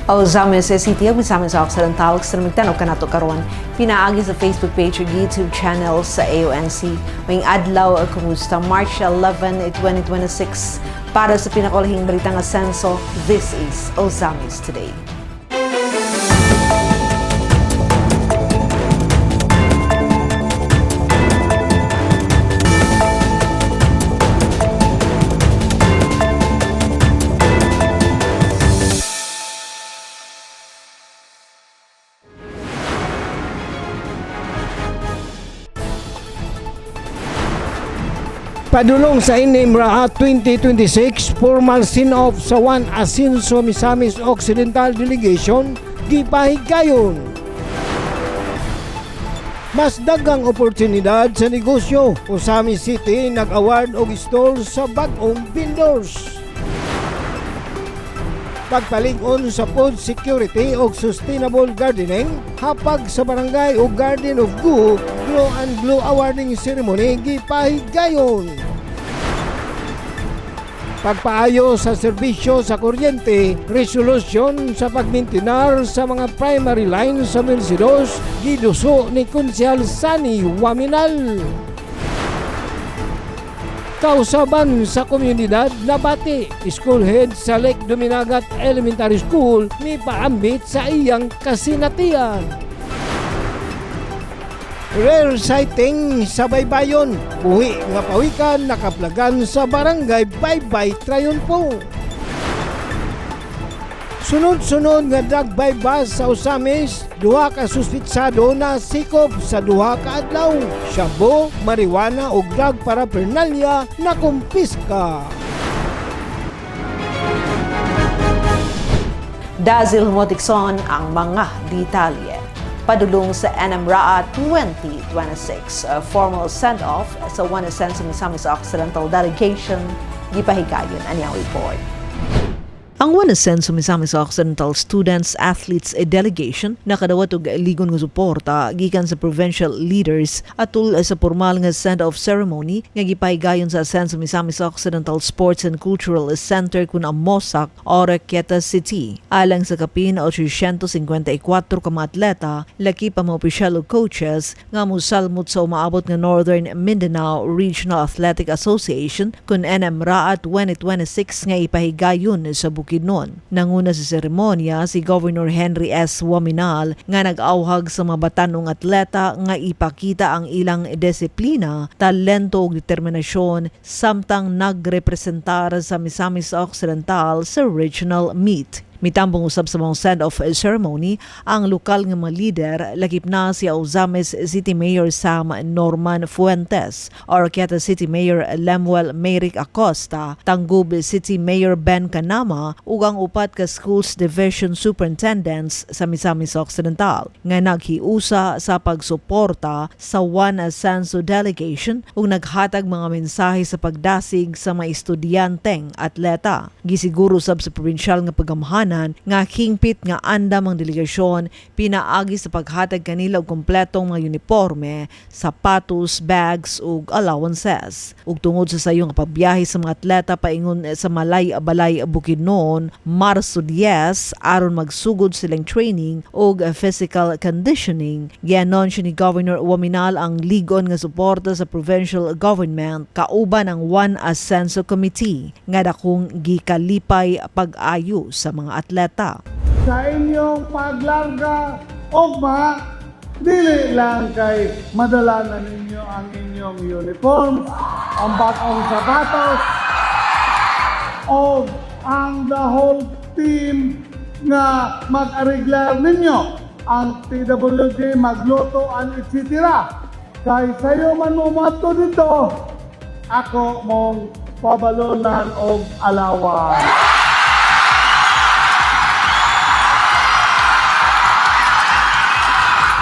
O Zamis City, Zamis Occidental, Extremitan o kanato karon pinaagi sa Facebook page o YouTube channel sa AONC. May adlaw kumusta March 11, 2026 para sa pinakalahing balitang asenso. This is Ozamis Today. Padulong sa Inimraa 2026, formal sin-off sa 1 Asenso Misamis Occidental Delegation, gipahigayon. Mas dagang oportunidad sa negosyo, Ozamis City nag-award og store sa bag-ong vendors. Pagpalig-on sa food security o sustainable gardening, hapag sa barangay o Garden of Goo, Glow and Glow awarding ceremony gipahigayon. Pagpaayo sa serbisyo sa kuryente, resolution sa pagmintinar sa mga primary lines sa Mercedes, giduso ni Konsyal Sani Waminal. Kausaban sa komunidad Nabati, school head sa Lake Duminagat Elementary School ni paambit sa iyang kasinatian. Rare sighting sa Baybayon, buhi nga pawikan nakaplagan sa barangay Baybay Triunfo. Sunod-sunod nga drug bypass sa Ozamis, duha ka suspitsado na sikop sa duha ka adlaw. Shabu, marijuana o drug paraphernalia na kumpiska. Dazil Motikson ang mga detalye. Padulong sa Inimraa 2026, formal send-off sa 1 Asenso Misamis Occidental Delegation, gipahigayon anyang report. Ang 1 Asenso Misamis Occidental Students Athletes Delegation nakadawat og ligon nga suporta gikan sa provincial leaders atul sa formal nga send-off ceremony nga gipahigayon sa Asenso Misamis Occidental Sports and Cultural Center kun Amosak, Oroquieta City. Alang sa kapin 854 ka mga atleta, laki pa mga opisyal o coaches nga musalmot sa umaabot nga Northern Mindanao Regional Athletic Association kun Inimraa 2026 nga ipahigayon sa Bukidnon. Nanguna sa seremonya si Governor Henry S. Waminal nga nag-awhag sa mga batanong atleta nga ipakita ang ilang disiplina, talento ug determinasyon samtang nagrepresentar sa Misamis Occidental sa regional meet. Mitambong usab sa mga send-off ceremony ang lokal nga mga leader, lakip na si Ozamis City Mayor Sam Norman Fuentes, Oroquieta City Mayor Lemuel Mayric Acosta, Tangub City Mayor Ben Canama ug ang upat ka schools division superintendents sa Misamis Occidental nga naghiusa sa pagsuporta sa 1 Asenso delegation ug naghatag mga mensahe sa pagdasig sa mga estudyanteng atleta. Gisiguro sab sa probinsyal nga pagamhanan nga hingpit nga andam ang delegasyon pinaagi sa paghatag kanila og kompletong mga uniforme, sapatos, bags ug allowances. Ug tungod sa sayo nga pagbiyahe sa mga atleta paingon sa Malay-Balay Bukidnon, Marso 10 aron magsugod silang training ug physical conditioning. Gianon ni Governor Waminal ang ligon nga suporta sa provincial government kauban ang 1 Asenso Committee nga dakong gikalipay pag-ayo sa mga atleta. Sa inyong paglarga, ugma, dili lang kay madala na ninyo ang inyong uniform, ang bagong sapatos, o ang the whole team nga mag-ariglar ninyo. Ang TWG magluto ang etc. Kay sayo man mo mato dito, ako mong pabalonan og alawan.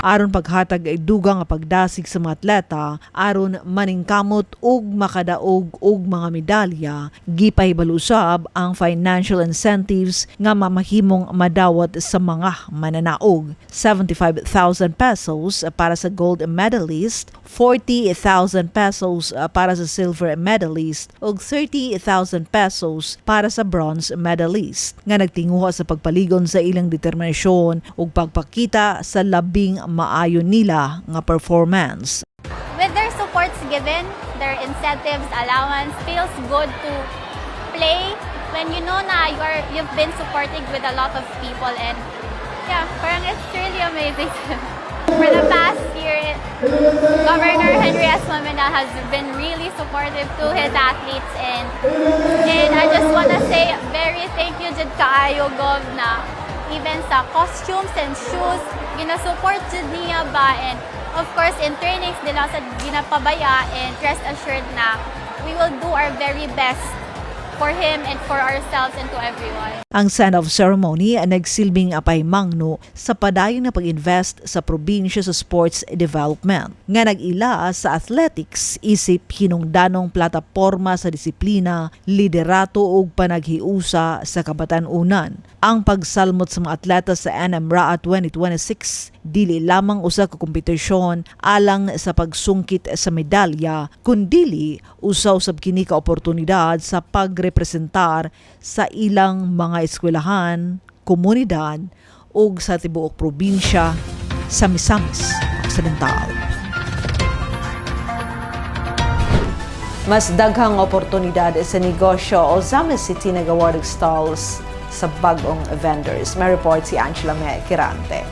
aron paghatag ay dugang nga pagdasig sa mga atleta aron maningkamot og makadaog og mga medalya. Gipahibalo usab ang financial incentives nga mamahimong madawat sa mga mananaog. 75,000 pesos para sa gold medalist, 40,000 pesos para sa silver medalist ug 30,000 pesos para sa bronze medalist nga nagtinguha sa pagpaligon sa ilang determinasyon ug pagpakita sa labing maayo nila nga performance. With their supports given, their incentives, allowance, feels good to play when you know na you've been supporting with a lot of people, and yeah, parang it's really amazing. For the past year, Governor Henry S. Mamina has been really supportive to his athletes, and I just want to say very thank you jud kaayo Gov na even sa costumes and shoes ginasupport jud niya ba, and of course in trainings nila sa ginapabaya, and rest assured na we will do our very best for him and for ourselves and to everyone. Ang send-off ceremony ay nagsilbing paymangno sa padayon na pag-invest sa probinsya sa sports development nga nag-ila sa athletics isip hinungdanong plataporma sa disiplina, liderato ug panaghiusa sa kabatan-unan. Ang pagsalmot sa mga atleta sa NM-RAA 2026 dili lamang usa ka kompetisyon alang sa pagsungkit sa medalya, kundili usaw sab kini ka oportunidad sa pagrepresentar sa ilang mga eskwelahan, komunidad ug sa tibuok probinsya sa Misamis Occidental. Mas daghang oportunidad sa negosyo o Misamis City nag-award stalls sa bagong vendors. May report si Angela Kirante.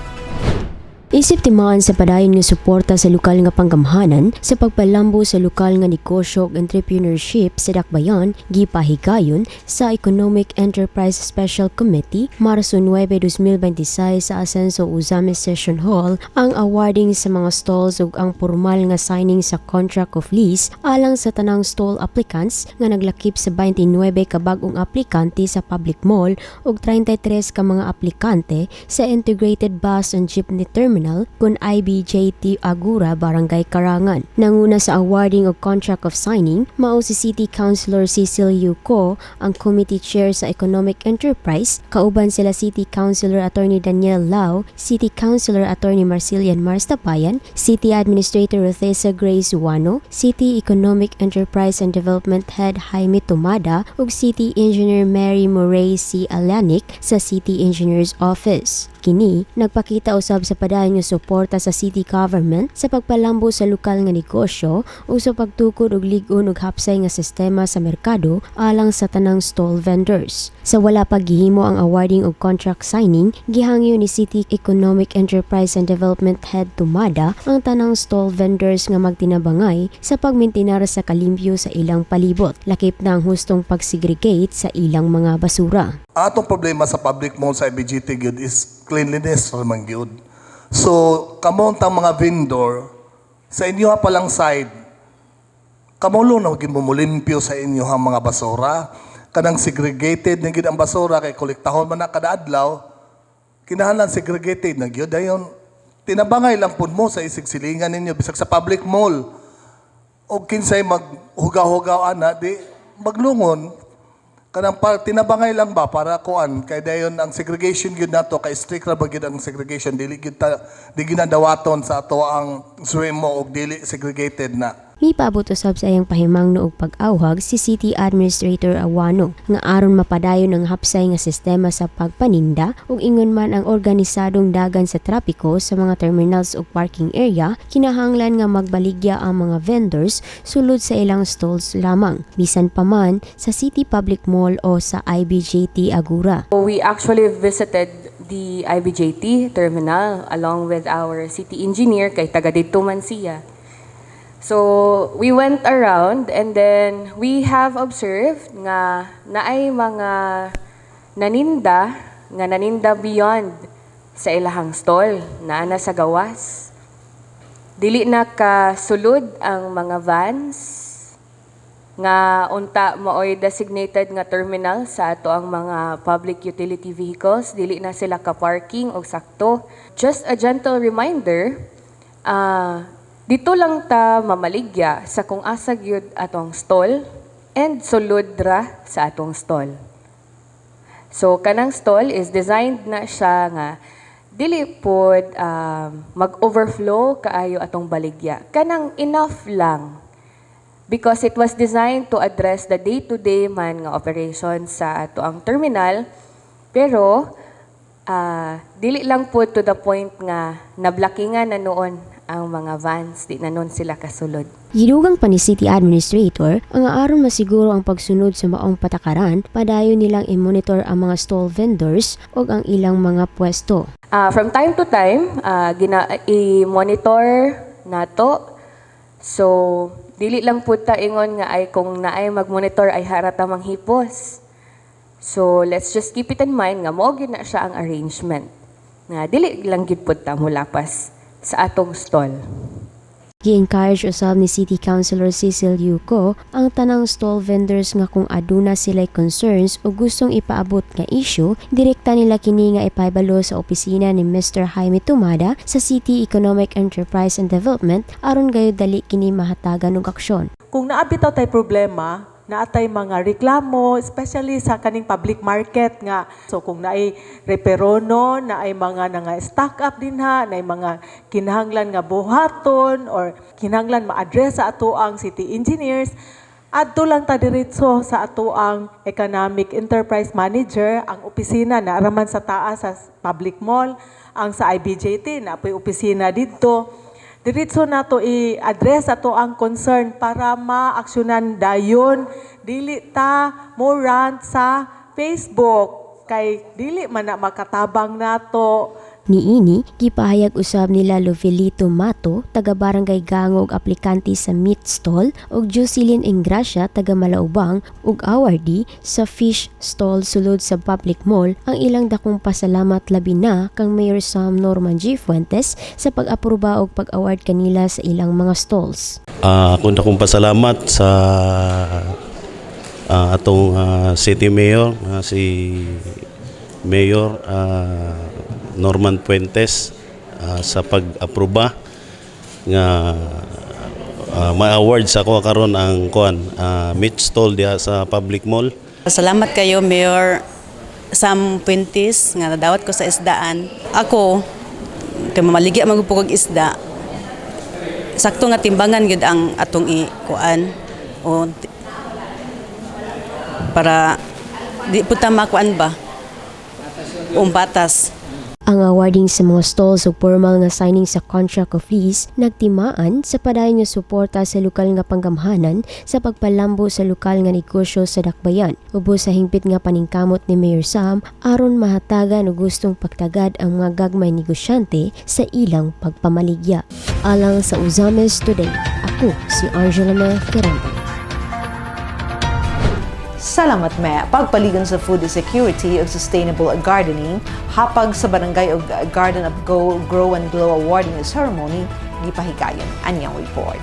Isip timaan sa padayon nga suporta sa lokal nga panggamhanan sa pagpalambo sa lokal nga negosyo ug entrepreneurship sa Dakbayan, gipahigayon sa Economic Enterprise Special Committee Marso 9, 2026 sa Asenso Uzames Session Hall ang awarding sa mga stalls ug ang formal nga signing sa contract of lease alang sa tanang stall applicants nga naglakip sa 29 ka bag-ong aplikante sa public mall ug 33 ka mga aplikante sa Integrated Bus and Jeepney Terminal kun IBJT Agura, Barangay Karangan. Nanguna sa awarding o contract of signing, mao si City Councilor Cecil Yuko, ang committee chair sa Economic Enterprise, kauban sila City Councilor Attorney Daniel Lau, City Councilor Attorney Marcelian Marstapayan, City Administrator Rothesa Grace Wano, City Economic Enterprise and Development Head Jaime Tumada, ug City Engineer Mary Moray C. Alanik sa City Engineer's Office. Kini nagpakita usab sa padayon nga suporta sa city government sa pagpalambo sa lokal nga negosyo o sa pagtukod og lig-on ug hapsay nga sistema sa merkado alang sa tanang stall vendors. Sa wala pa gihimo ang awarding og contract signing, gihangyo ni City Economic Enterprise and Development Head Tumada ang tanang stall vendors nga magtinabangay sa pagmintinar sa kalimpyo sa ilang palibot, lakip na ang hustong pagsegregate sa ilang mga basura. Atong problema sa public mall sa IBGT gyud is cleanliness man gyud. So, kamontang mga vendor sa inyo pa lang side, kamulo na gyud mo limpyo sa inyo ang mga basura, kanang segregated na gyud ang basura kay kolektahon man na kada adlaw, kinahanglan segregated na gyud dayon. Tinabangay lang pud mo sa isigsilingan ninyo bisag sa public mall. O kinsay maghugaw-hugaw ana di maglungon. Kanang tinabangay lang ba para kuan kay dayon ang segregation gyud nato kay strict ra ba gyud ang segregation, dili gyud di ginadawaton sa ato ang swim mo og dili segregated na. Mipaabot usab sa iyang pahimangno og pag-awhag si City Administrator Awano nga aron mapadayon ang hapsay nga sistema sa pagpaninda ug ingon man ang organisadong dagan sa trapiko sa mga terminals ug parking area, kinahanglan nga magbaligya ang mga vendors sulod sa ilang stalls lamang bisan pa man sa City Public Mall o sa IBJT Agura. We actually visited the IBJT terminal along with our city engineer kay taga dito man siya. So, we went around and then we have observed nga naay mga naninda beyond sa ilahang stall, naana sa gawas. Dili na kasulod ang mga vans nga unta maoy designated nga terminal sa ato ang mga public utility vehicles, dili na sila ka-parking o sakto. Just a gentle reminder, dito lang ta mamaligya sa kung asa gyud atong stall and sulod ra sa atong stall. So kanang stall is designed na siya nga dili pod mag-overflow kaayo atong baligya. Kanang enough lang. Because it was designed to address the day-to-day man nga operation sa ato ang terminal, pero dili lang po to the point nga nablockingan na noon ang mga vans, di na noon sila kasulod. Gidugang pa ni City Administrator ang aron masiguro ang pagsunod sa maong patakaran, padayon nilang i-monitor ang mga stall vendors o ang ilang mga pwesto. From time to time, i-monitor nato. So, dili lang po ta ingon nga ay kung naay mag-monitor ay harata manghipos. So, let's just keep it in mind nga mo na siya ang arrangement. Nga dili lang gid pud ta mulapas sa atong stall. Gi-encourage usab ni City Councilor Cecil Yuko ang tanang stall vendors nga kung aduna sila'y concerns o gustong ipaabot nga issue, direkta nila kini nga ipahibalo sa opisina ni Mr. Jaime Tumada sa City Economic Enterprise and Development aron gayud dali kini mahatagan og aksyon. Kung naabitaw tay problema, naatay mga reklamo, especially sa kaning public market nga. So kung naay reperono, naay mga nga stock up din ha, naay mga kinahanglan nga buhaton or kinahanglan ma-address sa ato ang city engineers, adto lang ta diretso sa ato ang economic enterprise manager, ang opisina na araman sa taas sa public mall, ang sa IBJT na apoy opisina didto. Diretso na to i-address ato ang concern para ma-aksyonan dayon. Dili ta mo rant sa Facebook kay dili man na makatabang nato. Niini, gipahayag usab nila Lovelito Mato, taga Barangay Gango ug aplikante sa meat stall, ug Jocelyn Ingracia, taga Malaubang ug awardee sa fish stall sulod sa public mall, ang ilang dakong pasalamat labi na kang Mayor Sam Norman G. Fuentes sa pag-aproba ug pag-award kanila sa ilang mga stalls. Akong pasalamat sa atong City Mayor, si Mayor Norman Fuentes sa pag-aproba nga ma-awards ako karon ang meat stall diha sa public mall. Salamat kayo Mayor Sam Fuentes nga nadawat ko sa isdaan. Ako kay mamaligya magpugog isda. Sakto nga timbangan gyud ang atong ikuan o para di puta makuan ba batas. Ang awarding sa mga stalls ug formal nga signing sa contract of lease nagtimaan sa padayon nga suporta sa lokal nga panggamhanan sa pagpalambo sa lokal nga negosyo sa Dakbayan. Ubos sa hingpit nga paningkamot ni Mayor Sam aron mahatagan og gustong pagtagad ang mga gagmay negosyante sa ilang pagpamaligya. Alang sa Uzames Today, ako si Angela Ferrante. Salamat me. Pagpaligon sa food security ug sustainable gardening, hapag sa barangay ug Garden of Grow and Glow awarding ceremony, gipahigayon. Anyang report.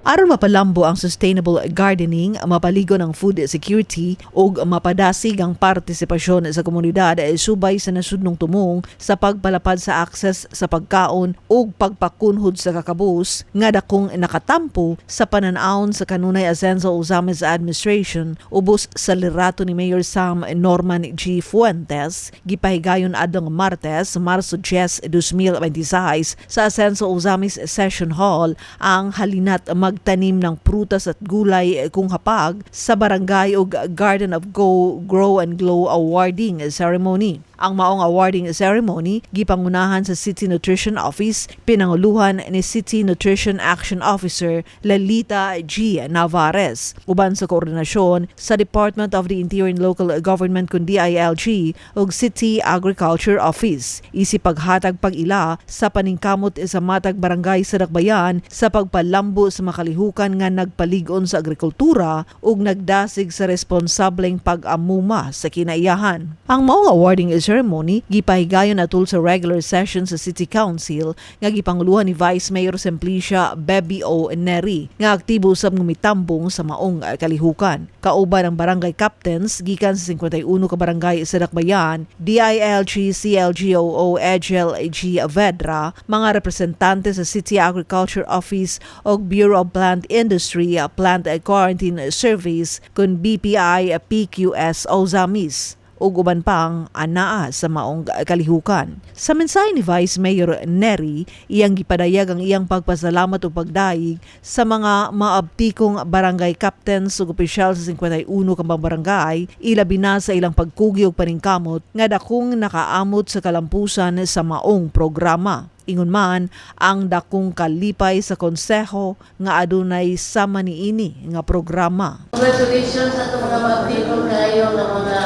Aron mapalambo ang sustainable gardening, mapaligon ang food security ug mapadasig ang partisipasyon sa komunidad subay sa nasudnong tumong sa pagpalapad sa akses sa pagkaon ug pagpakunhod sa kakabus nga dakong nakatampo sa panan-awon sa kanunay Asenso Uzames Administration ubos sa liderato ni Mayor Sam Norman G. Fuentes. Gipahigayon adtong Martes, Marso 10, 2026 sa Asenso Uzames Session Hall ang halinat magtanim ng prutas at gulay kung hapag sa barangay ug Garden of Grow and Glow awarding ceremony. Ang maong awarding ceremony gipangunahan sa City Nutrition Office, pinanguluhan ni City Nutrition Action Officer Lalita G. Navarez, uban sa koordinasyon sa Department of the Interior and Local Government kun DILG ug City Agriculture Office. Isi paghatag pag-ila sa paningkamot sa matag barangay sa Dakbayan sa pagpalambo sa makalihukan nga nagpalig-on sa agrikultura ug nagdasig sa responsableng pag-amuma sa kinaiyahan. Ang maong awarding ceremony ceremony gipahigayon atul sa regular session sa City Council nga gipanguluhan ni Vice Mayor Simplicia Bebby O. Neri nga aktibo usab ngumitambong sa maong kalihukan. Kauban ang barangay captains gikan sa 51 ka barangay sa Dakbayan, DILG, CLGOO, Egel G. Vedra, mga representante sa City Agriculture Office o Bureau of Plant Industry, Plant Quarantine Service kun BPI, PQS o ZAMIS ug uban pang anaa sa maong kalihukan. Sa mensahe ni Vice Mayor Neri, iyang gipadayag ang iyang pagpasalamat o pagdaig sa mga maabtikong barangay captains ug opisyal sa 51 ka barangay, ilabi na sa ilang pagkugi ug paningkamot nga dakong nakaamot sa kalampusan sa maong programa. Ingon man ang dakong kalipay sa konseho nga adunay sama niini nga programa. Congratulations sa mga maabtikong kayo ng mga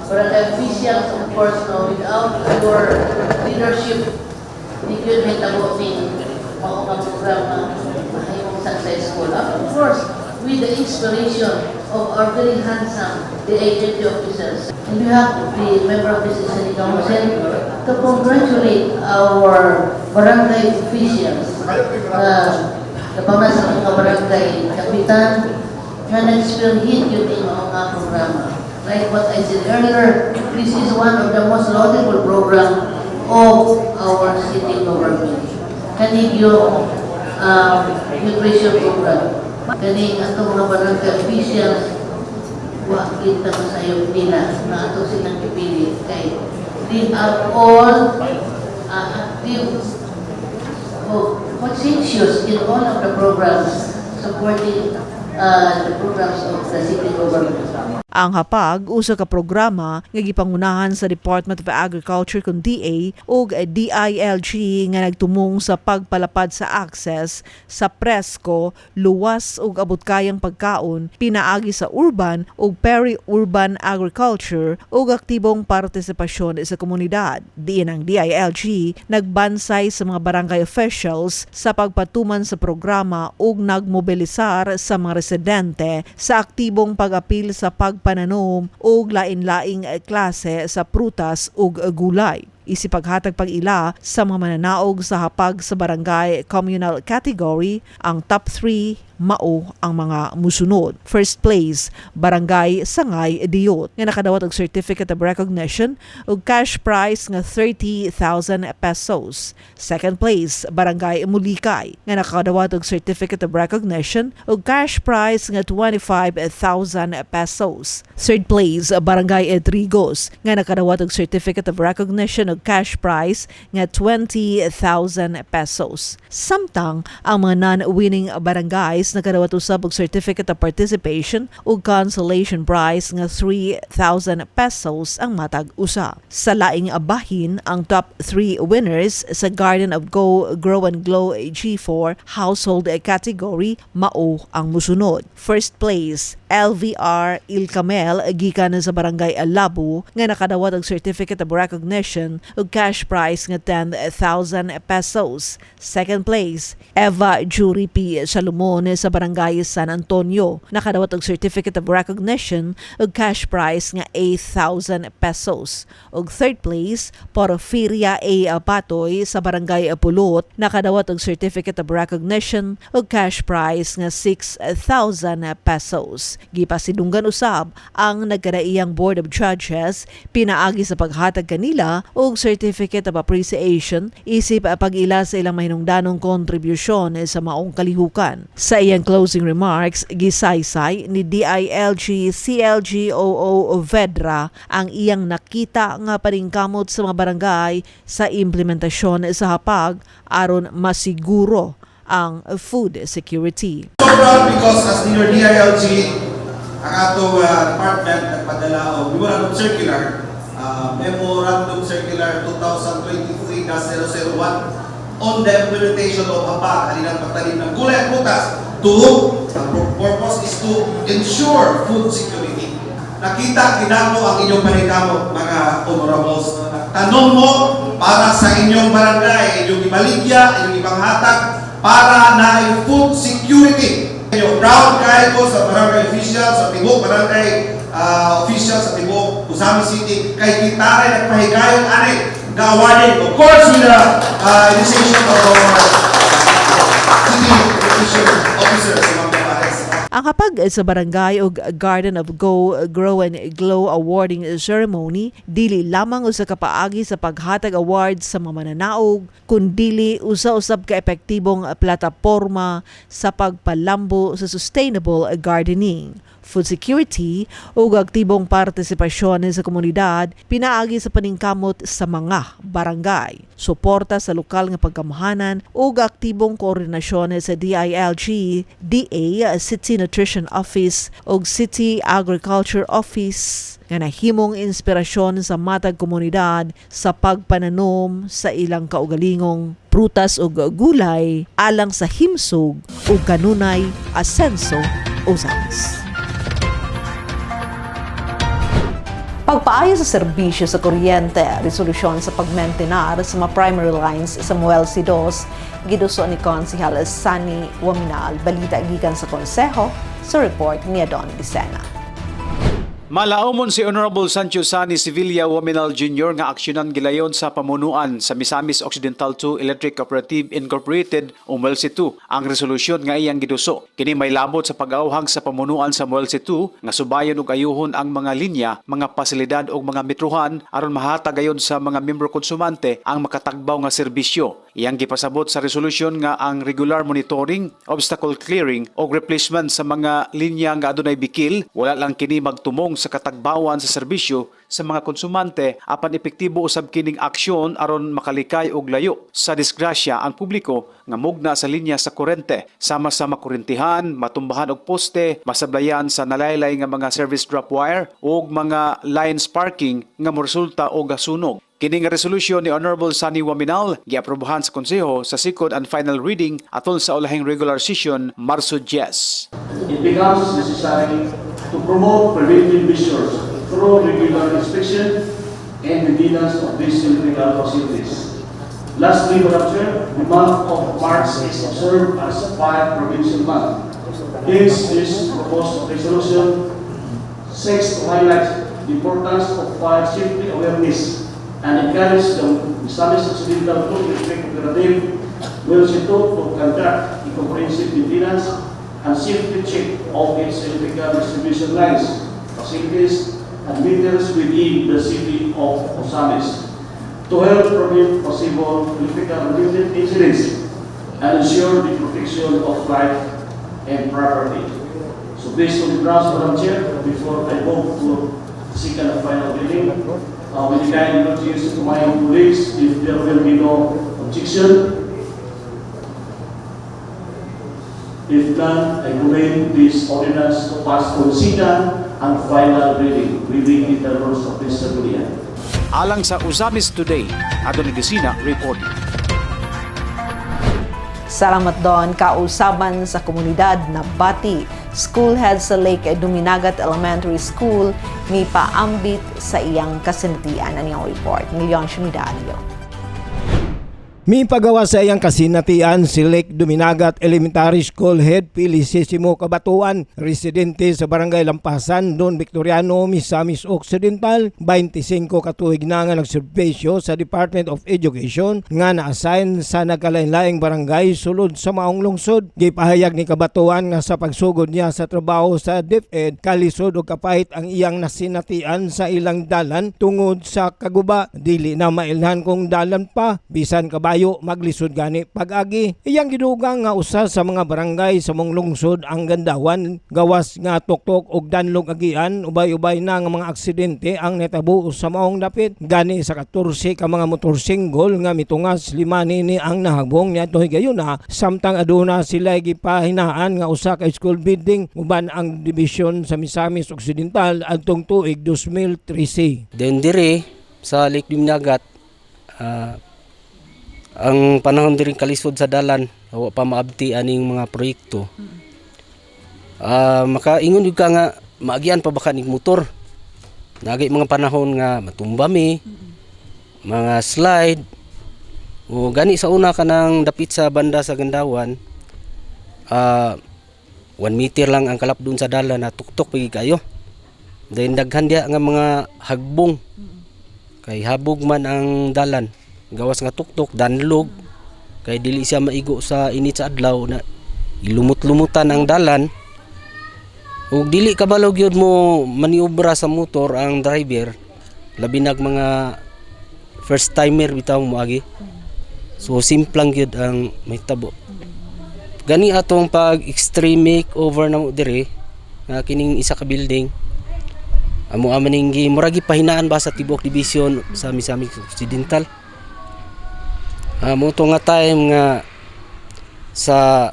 barangay officials, of course, no, without your leadership, hindi yun may tabutin ang mga programa mahimong successful. Of course, with the inspiration of our very handsome agency officers. And we have the member of the City Council to congratulate our barangay officials, sa mga barangay kapitan na nag-spearhead yun yung mga programa. Like what I said earlier, this is one of the most laudable program of our city government. Kaning yung nutrition program. Kaning atong mga barangay officials, wakit na masayog nila na ato silang pipili. Kay they are all active, conscientious in all of the programs supporting the programs of the city government. Ang hapag usa ka programa nga gipangunahan sa Department of Agriculture kun DA ug DILG nga nagtumong sa pagpalapad sa access sa presko, luwas ug abot kayang pagkaon pinaagi sa urban ug peri-urban agriculture ug aktibong partisipasyon sa komunidad. Diin ang DILG nagbansay sa mga barangay officials sa pagpatuman sa programa ug nagmobilisar sa mga residente sa aktibong pag-apil sa pagpananom ug lain-laing klase sa prutas ug gulay. Isip paghatag pag-ila sa mga mananaog sa hapag sa barangay communal category, ang top 3 mao ang mga musunod. First place, Barangay Sangay Diyot nga nakadawat og Certificate of Recognition ug cash prize nga 30,000 pesos. Second place, Barangay Mulikay nga nakadawat og Certificate of Recognition ug cash prize nga 25,000 pesos. Third place, Barangay Edrigos nga nakadawat og Certificate of Recognition ug cash prize nga 20,000 pesos. Samtang ang mga non-winning barangays nakadawat usab og Certificate of Participation ug consolation prize nga 3,000 pesos ang matag usa. Sa laing abahin, ang top 3 winners sa Garden of Go, Grow and Glow G4 household category mao ang musunod. First place, LVR Ilcamel gikan sa Barangay Alabo nga nakadawat og Certificate of Recognition ug cash prize nga 10,000 pesos. Second place, Eva Jury P. Salomon sa Barangay San Antonio nakadawat og Certificate of Recognition ug cash prize nga 8,000 pesos. Ug third place, Porfiria A. Patoy sa Barangay Pulot nakadawat og Certificate of Recognition ug cash prize nga 6,000 pesos. Gipasidunggan usab ang nagkadaiyang Board of Judges pinaagi sa paghatag kanila og Certificate of Appreciation isip pag-ila sa ilang mahinungdanong kontribusyon sa maong kalihukan. Sa iyang closing remarks, gisaysay ni DILG CLGOO Vedra ang iyang nakita nga paningkamot sa mga barangay sa implementasyon sa hapag aron masiguro ang food security. So proud because as near DILG, ang ato department nagpadala o memorandum circular, memorandum circular 2023-001 on the implementation of hapag, alinang pagtalim ng gulay at prutas to, ang purpose is to ensure food security. Nakita, kinako ang inyong paningkamot, mga honorables. Tanong mo para sa inyong barangay, inyong ibaligya, inyong ibanghatag, para na food security Proud kayo ko sa barangay official, sa tibok barangay official, sa tibok Usami City, kay kita rin nagpahigayon ani na awarding, of course, with the initiation of our city officers. Ang kapag sa barangay o Garden of Go, Grow and Glow awarding ceremony, dili lamang usa ka paagi sa paghatag awards sa mga mananaog, kundili usa-usab ka epektibong plataporma sa pagpalambo sa sustainable gardening, food security ug aktibong partisipasyon sa komunidad pinaagi sa paningkamot sa mga barangay, suporta sa lokal nga pagkamahanan ug aktibong koordinasyon sa DILG, DA, City Nutrition Office ug City Agriculture Office nga nahimong inspirasyon sa matag komunidad sa pagpananom sa ilang kaugalingong prutas ug gulay alang sa himsog ug kanunay asenso Ozamis. Pagpaayo sa serbisyo sa kuryente, resolusyon sa pagmentenar sa mga primary lines sa Muel C2, giduso ni Konsehal Sani Waminal. Balita gikan sa konseho sa report ni Adon Dicena. Malaumon si Honorable Sancho Sani Sevilla Waminal Jr. nga aksyonan gilayon sa pamunuan sa Misamis Occidental 2 Electric Cooperative Incorporated o MUELC2 ang resolusyon nga iyang giduso. Kini may labot sa pag-auhang sa pamunuan sa MUELC2 nga subayon ug ayuhon ang mga linya, mga pasilidad ug mga metrohan aron mahatag gayon sa mga miyembro konsumante ang makatagbaw nga serbisyo. Iyang gipasabot sa resolusyon nga ang regular monitoring, obstacle clearing o replacement sa mga linya nga adunay bikil wala lang kini magtumong sa katagbawan sa serbisyo sa mga konsumante apan epektibo usab kining aksyon aron makalikay og layo sa disgrasya ang publiko nga mugna sa linya sa kurente sama sa makurentihan, matumbahan og poste, masablayan sa nalaylay nga mga service drop wire ug mga line sparking nga moresulta og gasunog. Kini nga resolusyon ni Honorable Sani Waminal giaprobahan sa konseho sa second and final reading atol sa ulahing regular session Marso 10. It becomes necessary to promote preventive measures through regular inspection and maintenance of these electrical facilities. Lastly, Madam Chair, the month of March is observed as Fire Prevention Month. Hence, this proposed resolution seeks to highlight the importance of fire safety awareness and encourage the Misamis Occidental 2 Electric Cooperative MUELC2 to conduct a comprehensive maintenance and safety check of its electrical distribution lines, facilities, and meters within the city of Ozamis to help prevent possible electrical-related incidents and ensure the protection of life and property. So based on the grounds, Madam Chair, before I move to the second and final reading, we decline notice to my colleagues if there will be no objection. If none, I commend this ordinance to pass on second and final reading within the rules of this assembly. Alang sa Ozamis Today, Adon Dicena reporting. Salamat doon kausaban sa komunidad na Bati. School head sa Lake Duminagat Elementary School ni paambit sa iyang kasinatian. Ang iyong report ni Leon Shumidalio. May pagawa sa iyang kasinatian si Lake Duminagat Elementary School Head Felicissimo Kabatuan, residente sa Barangay Lampasan, Don Victoriano, Misamis Occidental, 25 katuig na nga nagserbisyo sa Department of Education nga na-assign sa nagkalain-laing barangay sulod sa maong lungsod. Gipahayag ni Kabatuan nga sa pagsugod niya sa trabaho sa DepEd, kalisod o kapahit ang iyang nasinatian sa ilang dalan tungod sa kaguba. Dili na mailhan kong dalan pa, bisan kabayo maglisod gani pag-agi. Iyang gidugang nga usa sa mga barangay sa mong lungsod ang Gandawan, gawas nga tuktok og danlog agian, ubay-ubay na nga mga aksidente ang netabo sa maong dapit. Gani sa 14 ka mga motorsinggol nga mitungas 5 nini ang nahagbong niadtoy gayuna, samtang aduna sila gipahinaan nga usa ka school building uban ang division sa Misamis Occidental adtong tuig 2013. Den dire sa Lake Duminagat, ang panahon diring kalisod sa dalan, wa pa maabti aning mga proyekto. Makaingon yun ka nga, maagian pa baka ning motor. Nagay mga panahon nga matumba mi, mga slide, o gani sa una ka nang dapit sa banda sa Gandawan, 1 meter lang ang kalap dun sa dalan na tuktok pagi kayo. Then daghan dia nga mga hagbong. Kay habog man ang dalan. Gawas nga tuktok, danlog. Kay dili siya maigo sa init sa adlaw na ilumot-lumutan ang dalan. Ug dili kabalo gyud mo maniobra sa motor ang driver, labi nag mga first timer bitaw moagi. So simplang gyud ang mahitabo. Gani atong pag extreme makeover na mo dire nga kining isa ka building. Amo amaning gi muragi pahinaan ba sa Tibok Division sa Misamis Occidental. Amo to nga time nga sa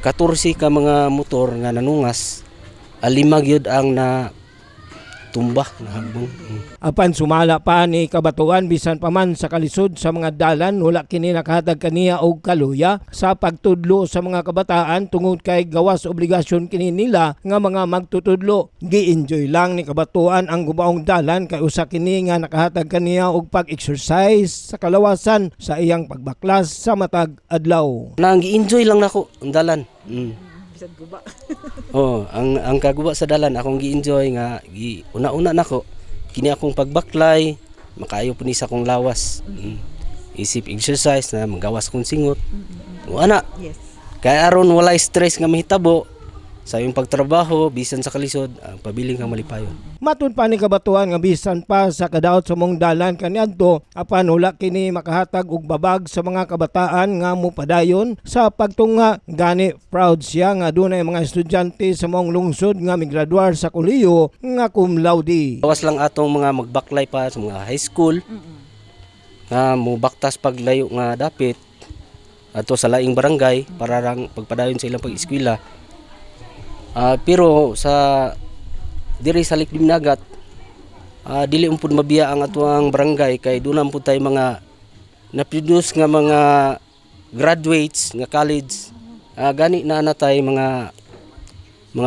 14 ka mga motor nga nanungas, 5 gyud ang na tumba na hagbong. Apan sumala pa ni kabatuan bisan pa man sa kalisod sa mga dalan, wala kini nakahatag kaniya og kaluya sa pagtudlo sa mga kabataan tungod kay gawas obligasyon kini nila nga mga magtutudlo. Gi-enjoy lang ni kabatuan ang gubaong dalan kay usa kini nga nakahatag kaniya og pag-exercise sa kalawasan sa iyang pagbaklas sa matag adlaw. Nang gi-enjoy lang nako ang dalan. Bisan guba. Ang kaguba sa dalan akong gi-enjoy nga una-una nako kini akong pagbaklay, makaayo po ni sa akong lawas. Isip exercise na magawas kong singot. Ana. Yes. Kaya aron walay stress nga mahitabo sa iyong pagtrabaho bisan sa kalisod, ang pabiling kang malipayon. Matun pa ni kabatuan nga bisan pa sa kadaot sa mong dalan kaniadto, apan wala kini makahatag og babag sa mga kabataan nga mopadayon sa pagtunga. Gani proud siya nga dunay mga estudyante sa mong lungsod nga migraduar sa kolehiyo nga cum laude. Bawas lang atong mga magbaklay pa sa mga high school. Nga mobaktas paglayo nga dapit ato sa laing barangay para lang pagpadayon sa ilang pag-eskwela. Pero sa diri sa Likdimnagat, dili umpod mabiya ang atuang barangay kay dunam pud tay mga na-produce nga mga graduates nga college. Gani na natay mga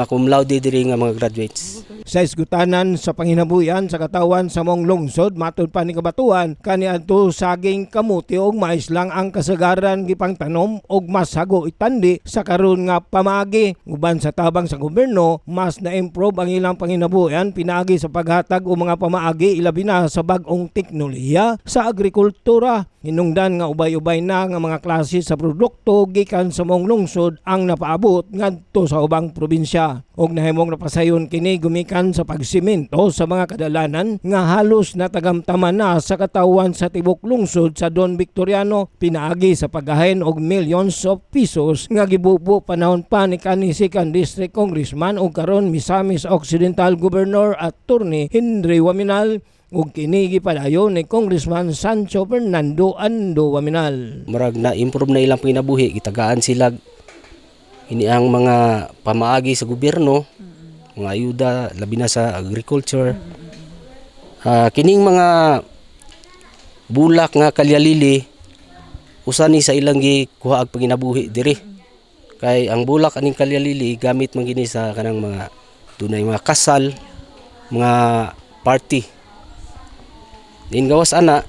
cum laude diri nga mga graduates. Sa isgutanan sa panginabuyan sa katawan sa mong lungsod, matud pa ni kabatuan kaniadto saging kamuti og mais lang ang kasagaran gipangtanom og mas hago itandi sa karon nga pamaagi. Uban sa tabang sa gobyerno, mas na-improve ang ilang panginabuyan pinaagi sa paghatag og mga pamaagi ilabi na sa bag-ong teknolohiya sa agrikultura. Hinungdan nga ubay-ubay na nga mga klase sa produkto gikan sa mong lungsod ang napaabot ngadto sa ubang probinsya. Og nahimong napasayon kini gumikan sa pagsimento sa mga kadalanan nga halos natagamtaman na sa katawan sa tibok lungsod sa Don Victoriano, pinaagi sa paggahin og millions of pesos nga gibubo panahon pa ni kanhi Second District Congressman og karon Misamis Occidental Governor Attorney Henry Waminal ug kini gipadayon ni Congressman Sancho Fernando Ando Waminal. Murag na improve na ilang kinabuhi, gitagaan sila ini ang mga pamaagi sa gobyerno, mga ayuda labi na sa agriculture. Kining mga bulak nga kalyalili usa ni sa ilang gikuha ag panginabuhi diri. Kay ang bulak aning kalyalili gamit man gini sa kanang mga dunay mga kasal, mga party. Din gawas ana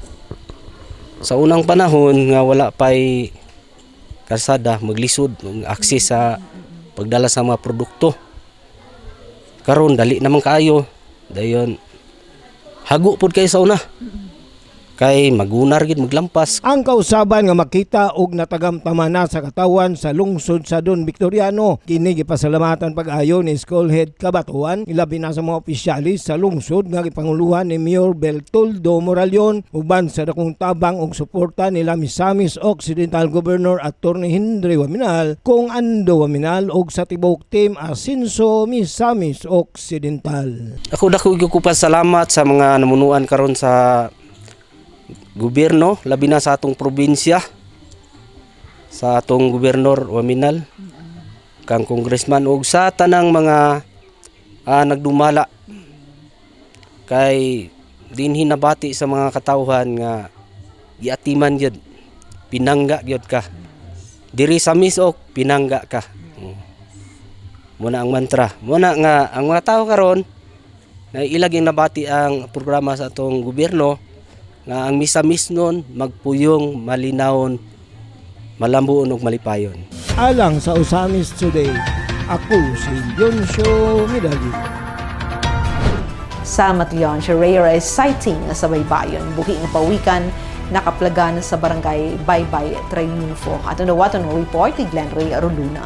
sa unang panahon nga wala pay kalsada maglisod access sa pagdala sa mga produkto. Karon dali naman kaayo. Dayon hago pud kay sa una. Kay magunar gid maglampas. Ang kausaban nga makita og natagamtama na sa katawan sa lungsod sa Don Victoriano, kini gipasalamatan pag-ayo ni School Head Kabatuan ilabi na sa mga opisyalis sa lungsod nga gipanguluhan ni Mayor Beltoldo Moralion uban sa dakong tabang og suporta nila Misamis Occidental Governor Attorney Henry Waminal kung Ando Waminal og sa tibok team Asinso Misamis Occidental. Ako dako ko pasalamat sa mga namunuan karon sa gobyerno, labi na sa atong probinsya, sa atong gobernador Waminal, kang congressman ug sa tanang mga nagdumala kay dinhi nabati sa mga katawhan nga giatiman gyud, pinangga gyud ka diri sa misok, pinangga ka. Muna ang mantra, muna nga ang mga tawo karon na ilag yung nabati ang programa sa atong gobyerno nga ang Misamis nun magpuyong, malinawon, malambuon ug malipayon. Alang sa Osamis Today, ako si Jonsyo Medali. Sa Matleon, rare sighting sa baybayon, buhi ng pawikan, nakaplagan sa barangay Baybay, Triunfo. At nawaton ng report ni Glenn Ray Aruluna.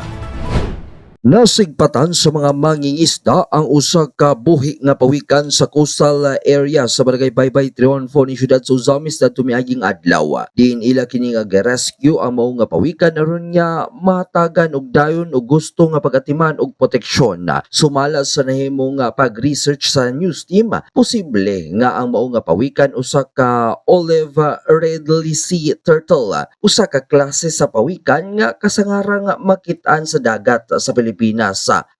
Nasigpatan sa mga mangingisda ang usa ka buhi nga pawikan sa coastal area sa barangay Baybay, Triunfo ni siyudad sa Osamis na tumiaging adlaw. Diin ila kini nga rescue ang mao nga pawikan aron nga matagan og dayon og gusto nga pagatiman og proteksyon. Sumala sa nahimong pag-research sa news team, posible nga ang mao nga pawikan usa ka olive ridley sea turtle, usa ka klase sa pawikan nga kasangarang makit-an sa dagat sa Pilipinas.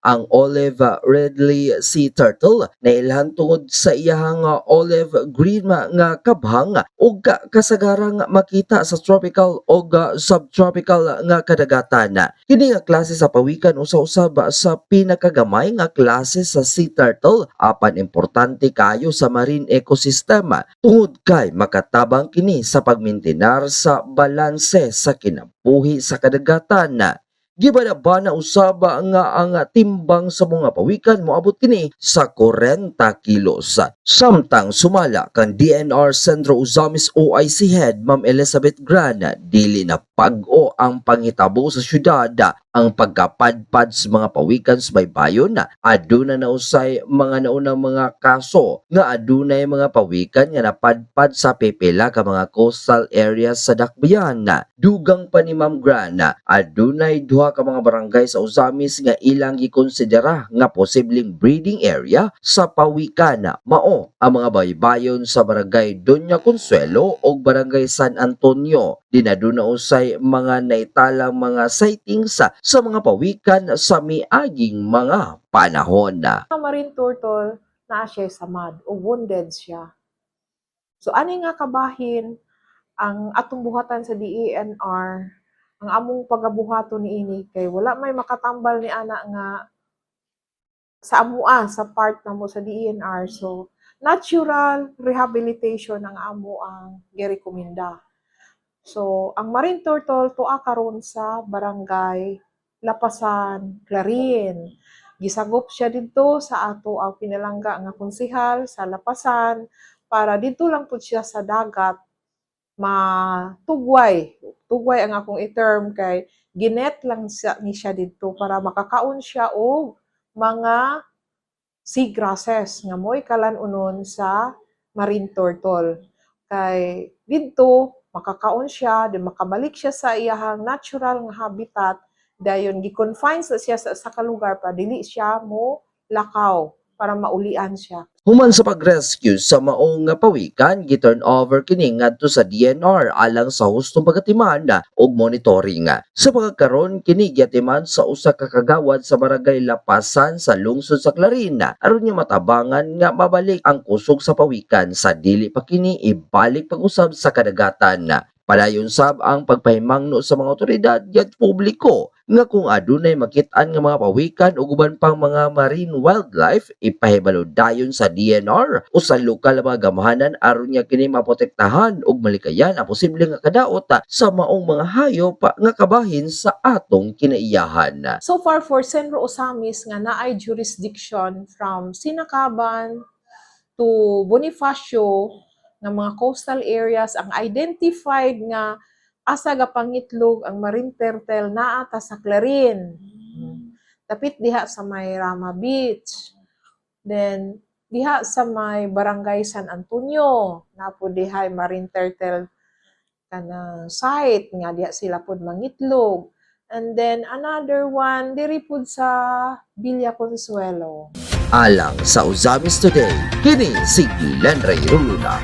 Ang olive ridley sea turtle na ilhan tungod sa iyang olive green nga kabhang ug kasagarang makita sa tropical ug subtropical nga kadagatan. Kini nga klase sa pawikan usa-usab sa pinakagamay nga klase sa sea turtle, apan importante kayo sa marine ecosystem tungod kay makatabang kini sa pagmintinar sa balanse sa kinabuhi sa kadagatan. Gibanabana usaba nga ang timbang sa mga pawikan moabot kini sa 40 kilos. Samtang sumala kang DNR Centro Osamis OIC Head Ma'am Elizabeth Gran, dili na pag-o ang pangitabo sa syudad ang pagkapadpad sa mga pawikan sa baybayon. Aduna na usay mga naunang mga kaso nga adunay mga pawikan nga napadpad sa pipila ka mga coastal areas sa Dakbayan. Dugang pa ni Ma'am Gran, adunay duha ka mga barangay sa Osamis nga ilang gikonsidera nga posibleng breeding area sa pawikan. Mao ang mga baybayon sa barangay Doña Consuelo o barangay San Antonio. Dinaduna usay mga naitalang mga sightings sa mga pawikan sa miaging mga panahon. Ang marine turtle na siya sa mud o wounded siya. So ani nga kabahin ang atong buhatan sa DENR, ang among pagabuhaton niini kay wala may makatambal ni ana nga sa amua sa part namo sa DENR. So natural rehabilitation ang amo ang girekomenda. So ang marine turtle tuwa karon sa barangay Lapasan, Clarin. Gisagop siya dito sa ato ang pinalangga nga konsehal sa Lapasan para dito lang po siya sa dagat matugway. Tugway ang akong i-term kay ginet lang ni siya dito para makakaon siya og mga seagrasses nga mo'y kalanunon sa marine turtle. Kay dito makakaon siya, din makabalik siya sa iyahang natural nga habitat. Dayon gi-confine siya sa kalugar para dili siya mo lakaw para maulian siya. Human sa pag-rescue sa maong pawikan, gi-turn over kini ngadto sa DNR alang sa hustong pagatiman og monitoring. Sa pagkakaron kini giatiman sa usa ka kagawad sa barangay Lapasan sa lungsod sa Clarin aron niya matabangan nga mabalik ang kusog sa pawikan sa dili pa kini ibalik pag-usab sa kadagatan. Padayon sab ang pagpahimangno sa mga otoridad yat publiko nga kung adunay makit-an nga mga pawikan ug uban pang mga marine wildlife, ipahibalo dayon sa DNR o sa lokal nga gamahanan aron nga kini maprotektahan ug malikayan ang posibleng nga kadaot sa maong mga hayop nga kabahin sa atong kinaiyahan. So far for Centro Osamis nga naay jurisdiction from Sinacaban to Bonifacio ng mga coastal areas, ang identified nga asa gapangitlog ang marine turtle naa ta sa Clarin. Tapit diha sa may Rama Beach. Then diha sa may barangay San Antonio, napo diha marine turtle kana site nga diha sila pud mangitlog. And then another one diri pud sa Villa Consuelo. Alang sa Osamis Today, kini si Glenn Ray Ruluna.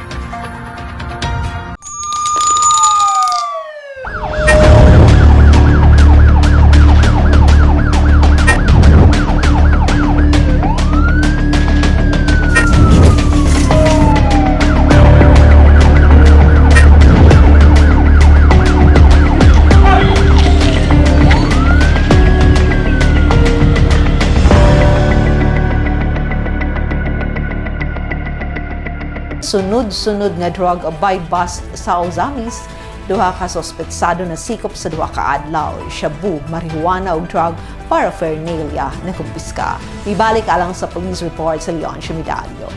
Sunod-sunod nga drug buy bust sa Osamis duha ka suspetsado na sikop sa duha ka adlaw, shabu, marijuana ug drug paraphernalia na kumpiska. Ibalik alang sa police report sa Leoncio Medallo.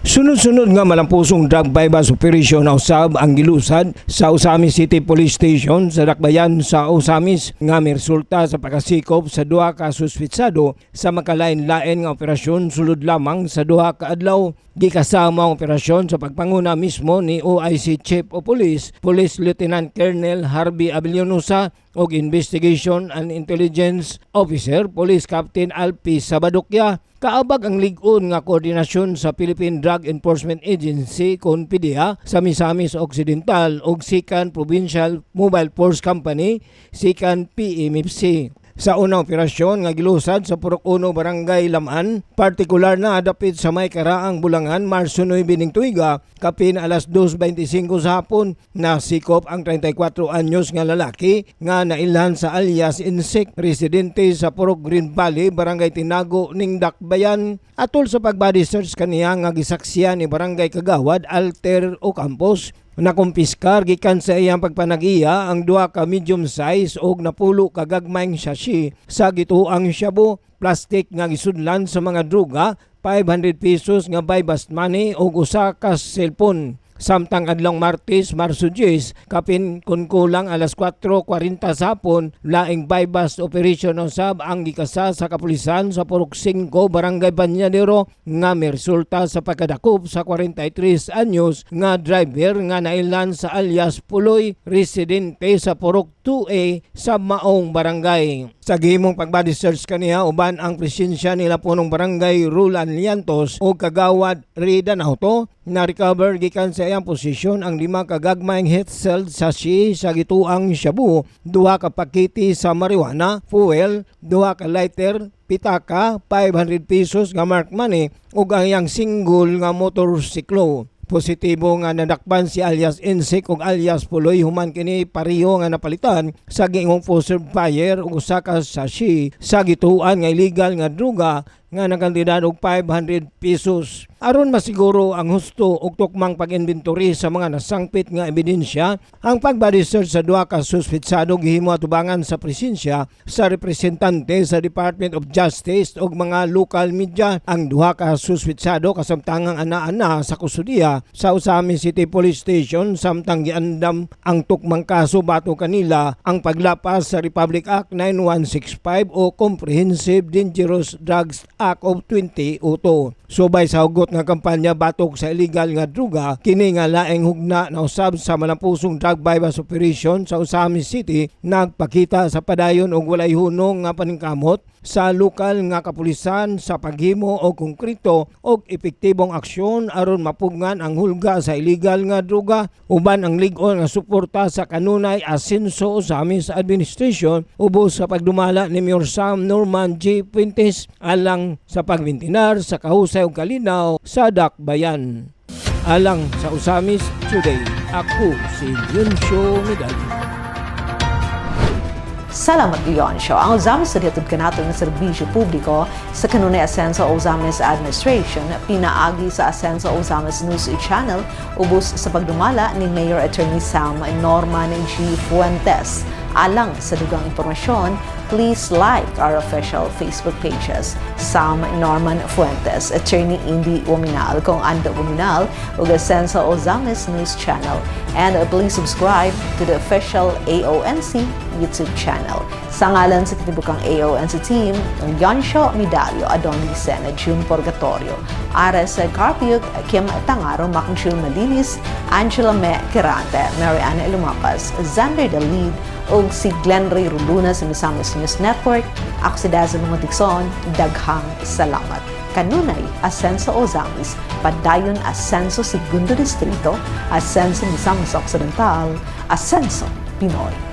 Sunod-sunod nga malampusong drug bypass operation na usab ang gilusad sa Osamis City Police Station sa Dakbayan sa Osamis nga miresulta sa pagkasikop sa duha ka suspetsado sa makalain-lain nga operasyon sulod lamang sa duha ka adlaw. Gikasama ang operasyon sa pagpanguna mismo ni OIC Chief of Police, Police Lieutenant Colonel Harvey Abelionosa o Investigation and Intelligence Officer, Police Captain Alpi Sabadokya. Kaabag ang lig-on nga koordinasyon sa Philippine Drug Enforcement Agency kon PDEA sa Misamis Occidental ug Sikan Provincial Mobile Force Company, Sikan PMFC. Sa unang operasyon nga gilusad sa Purok 1 Barangay Laman, partikular na dapit sa may karaang Bulangan, Marso 9 ning tuiga, kapin alas 2:25 sa hapon, nasikop ang 34 anyos nga lalaki nga nailhan sa alias Insect, residente sa Purok Green Valley, Barangay Tinago ning Dakbayan. Atol sa pagbody search kaniya nga gisaksiyan ni Barangay Kagawad Alter Ocampos, nakumpiskar gikan sa iyang pagpanagiya ang duha ka medium size og napulo ka gagmayng sachet sa gituang shabu, plastic nga gisudlan sa mga droga, 500 pesos nga bypass money og usa ka cellphone. Samtang adlong Martes, Marso 10, kapin kun kulang alas 4:40 sa hapon, laing bypass operation usab ang gikasa sa kapulisan sa Purok 5 Barangay Banyadero nga miresulta sa pagkadakop sa 43 anyos nga driver nga nailan sa alias Puloy, residente sa Purok 2A sa Maong Barangay. Sa gihimong pagbody search kaniya uban ang presensya nila punong Barangay Rulan Liantos o Kagawad Rida Nauto, na-recover gikan sa iyang posisyon ang 5 ka gagmayng hit cell sachet sa gituang shabu, 2 ka pakiti sa marijuana, fuel, 2 ka lighter, pitaka, 500 pesos nga mark money ug ang iyang single nga motorsiklo. Positibo nga nadakpan si alias Insect ug alias Puloy human kini pareho nga napalitan sa giingong foster fire ug usa ka sachet sa gituan nga illegal nga droga nga nagkantidad og 500 pesos. Aron masiguro ang husto ug tukmang pag-inventory sa mga nasangpit nga ebidensya, ang pagbody search sa duha ka suspetsado gihimo atubangan sa presensya sa representante sa Department of Justice ug mga local media. Ang duha ka suspetsado kasamtangang ana-ana sa kustudiya sa Osamis City Police Station samtang giandam ang tukmang kaso bato kanila ang paglapas sa Republic Act 9165 o Comprehensive Dangerous Drugs Act of 2002. Subay sa hugot nga kampanya batok sa illegal nga droga, kini nga laing hugna na usab sa malampusong drug bypass operation sa Osamis City nagpakita sa padayon og walay hunong nga paningkamot sa lokal nga kapulisan sa paghimo og konkreto og epektibong aksyon aron mapugngan ang hulga sa illegal nga droga, uban ang lig-on nga suporta sa kanunay asenso Osamis Administration ubos sa pagdumala ni Mayor Sam Norman G. Puentes alang sa pagbintinar sa kahusay ug kalinaw sa Dakbayan. Alang sa Osamis Today, ako si Leoncio Medallo. Salamat Leoncio. Ang Osamis sa dihatod kanato ng serbisyo publiko sa kanunay asenso Osamis Administration pinaagi sa asenso Osamis News Channel ubos sa pagdumala ni Mayor Attorney Sam Norman G. Fuentes. Alang sa dugang impormasyon, please like our official Facebook pages, Sam Norman Fuentes, Attorney Indy Wominal, kung Ando Wominal, ug Asenso Osamis News Channel, and please subscribe to the official AONC YouTube channel. Sa ngalan sa kitibukang AONC team, ang Leoncio Medallo, Adonli Sena, June Purgatorio, Ares Carpiog, Kim Tangaro, Makinchil Madilis, Angela Me Kirante, Mariana Lumapas, Xander Dalid, ug si Glenn Ray Ruluna sa Misamis News Network. Ako si Dazzle Montikson, daghang salamat. Kanunay, Asenso Osamis, padayon Asenso Segundo Distrito, Asenso Misamis Occidental, Asenso Pinoy.